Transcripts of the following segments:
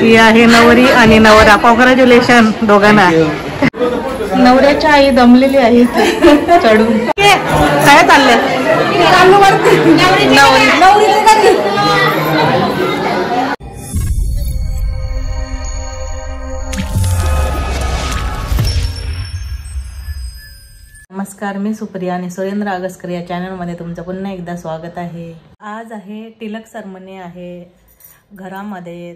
ही आहे नवरी आणि नवरा. कॉंग्रॅच्युलेशन दोघांना. नवऱ्याच्या आई दमलेली आहे चढून. काय चाललंय? नमस्कार, मी सुप्रिया आणि सुरेंद्र आगसकर या चॅनलमध्ये तुमचं पुन्हा एकदा स्वागत आहे. आज आहे तिलक सरमनी आहे घरामध्ये,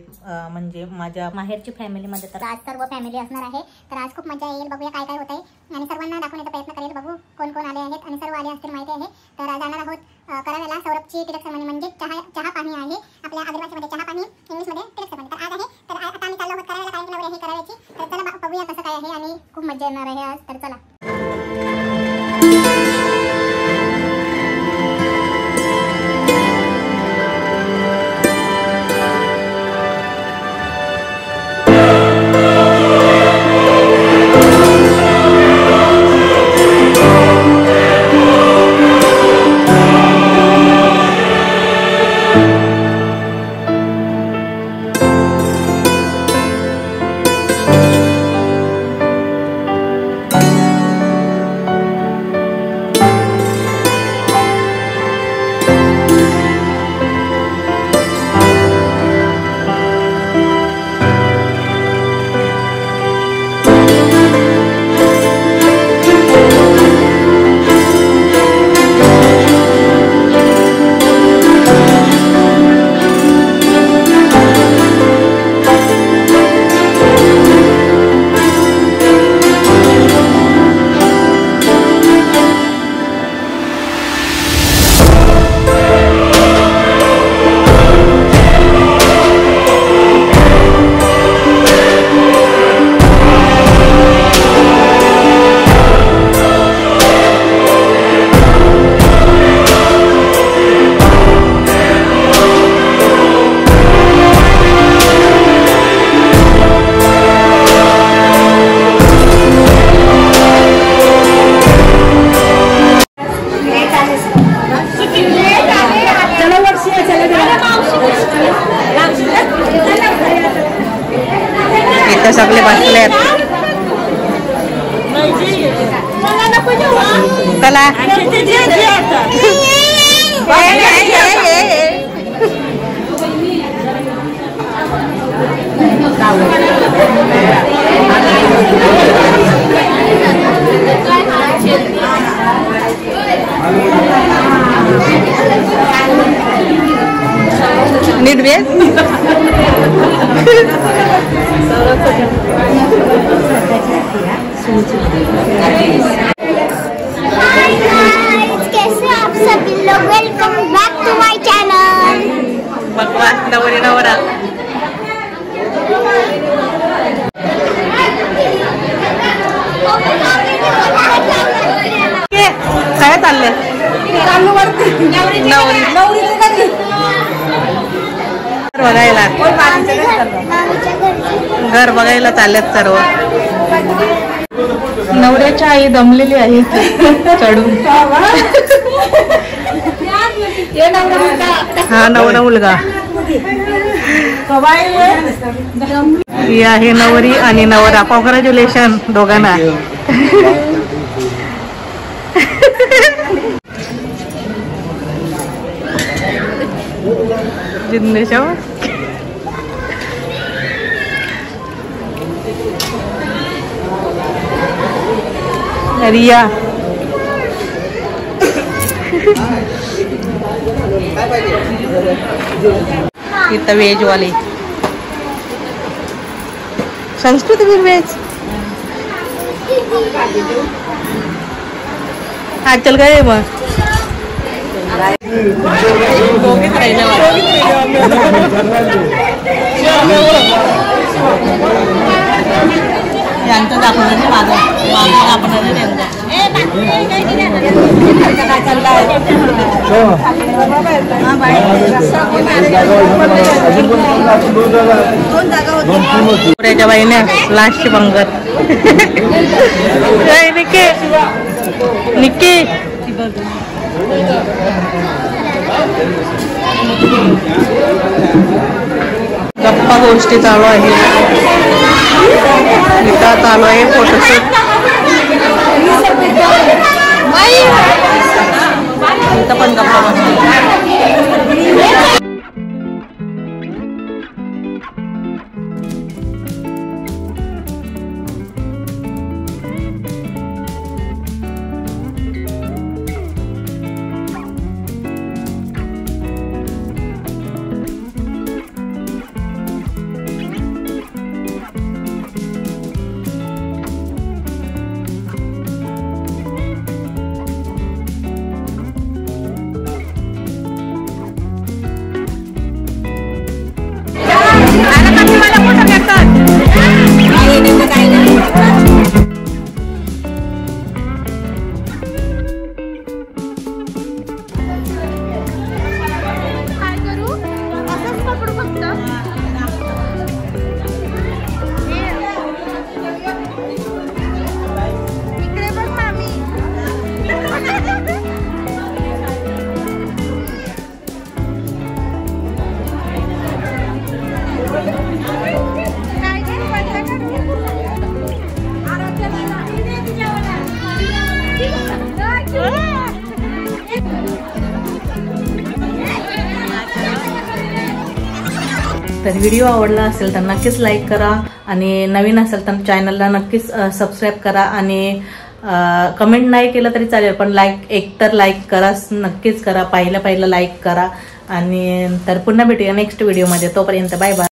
म्हणजे माझ्या माहेरची फॅमिलीमध्ये. तर आज सर्व फॅमिली असणार आहे. तर आज खूप मजा येईल. बघूया काय काय होत आहे आणि सर्वांना दाखवण्याचा प्रयत्न करेल. बघू कोण कोण आले आहेत आणि सर्व आले असतील माहिती आहे. तर जाणार आहोत कराव्याला. सौरभची तिलक सरमनी म्हणजे चहा पाणी आहे. आपल्या आदिवासी मध्ये चहा पाणी, इंग्लिश मध्ये तिलक सरमनी. तर आज आहे. तर आता आम्ही चाललो आहोत कराव्याला, कारण की नवरी आहे कराव्याची. तर चला बघूया कसं काय आहे आणि खूप मजा येणार आहे आज. तर चला. सगळे बसले चला. नीट बेस कैसे आप सभी लोग, welcome back to my channel. बकवास नवरी नवरा. काय चाललंय? बघायला घर बघायला चाललेत सर्व. नवऱ्याच्या आई दमलेली आहे चढून. हा नवरा मुलगा. ही आहे नवरी आणि नवरा. कॉंग्रॅच्युलेशन दोघांना. जिंदेश रिया इथं व्हेज वाली. संस्कृती व्हेज. आज चल गए मग यांचं दाखवणार नाही, माझं दाखवणार नाही त्यांचं. पुऱ्याच्या बाईने लास्टची पंगत. निक्की निक्की गप्पा गोष्टी चालू आहे. इथं चालू आहे फोटोशूट. इथं पण गप्पा गोष्टी. तर व्हिडिओ आवडला असेल तर नक्कीच लाईक करा आणि नवीन असेल तर चॅनलला नक्कीच सबस्क्राईब करा आणि कमेंट नाही केलं तरी चालेल पण एक तर लाईक करा, नक्कीच करा. पहिलं लाईक करा आणि तर पुन्हा भेटूया नेक्स्ट व्हिडिओमध्ये. तोपर्यंत बाय बाय.